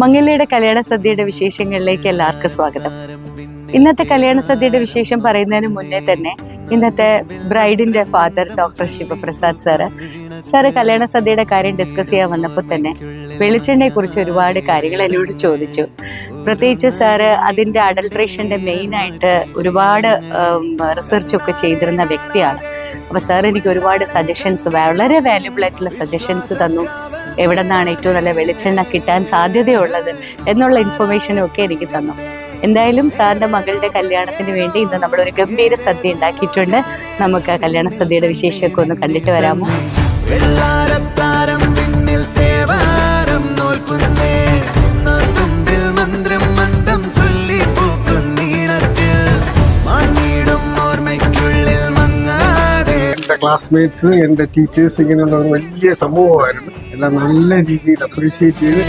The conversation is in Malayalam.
മംഗലയുടെ കല്യാണ സദ്യയുടെ വിശേഷങ്ങളിലേക്ക് എല്ലാവർക്കും സ്വാഗതം. ഇന്നത്തെ കല്യാണ സദ്യയുടെ വിശേഷം പറയുന്നതിന് മുന്നേ തന്നെ ഇന്നത്തെ ബ്രൈഡിന്റെ ഫാദർ ഡോക്ടർ ശിവപ്രസാദ് സാറ് കല്യാണ സദ്യയുടെ കാര്യം ഡിസ്കസ് ചെയ്യാൻ വന്നപ്പോൾ തന്നെ വെളിച്ചെണ്ണയെ കുറിച്ച് ഒരുപാട് കാര്യങ്ങൾ എന്നോട് ചോദിച്ചു. പ്രത്യേകിച്ച് സാറ് അതിൻ്റെ അഡൾട്രേഷൻ്റെ മെയിനായിട്ട് ഒരുപാട് റിസർച്ചൊക്കെ ചെയ്തിരുന്ന വ്യക്തിയാണ്. അപ്പോൾ സാർ എനിക്ക് ഒരുപാട് സജഷൻസ്, വളരെ വാല്യുബിൾ ആയിട്ടുള്ള സജഷൻസ് തന്നു. എവിടെ നിന്നാണ് ഏറ്റവും നല്ല വെളിച്ചെണ്ണ കിട്ടാൻ സാധ്യതയുള്ളത് എന്നുള്ള ഇൻഫർമേഷനും ഒക്കെ എനിക്ക് തന്നു. എന്തായാലും സാറിൻ്റെ മകളുടെ കല്യാണത്തിന് വേണ്ടി ഇന്ന് നമ്മളൊരു ഗംഭീര സദ്യ ഉണ്ടാക്കിയിട്ടുണ്ട്. നമുക്ക് കല്യാണ സദ്യയുടെ വിശേഷമൊക്കെ ഒന്ന് കണ്ടിട്ട് വരാമോ? ക്ലാസ്മേറ്റ്സ്, എൻ്റെ ടീച്ചേഴ്സ്, ഇങ്ങനെയുള്ള ഒരു വലിയ സമൂഹമായിരുന്നു. എല്ലാം നല്ല രീതിയിൽ അപ്രീഷിയേറ്റ് ചെയ്ത്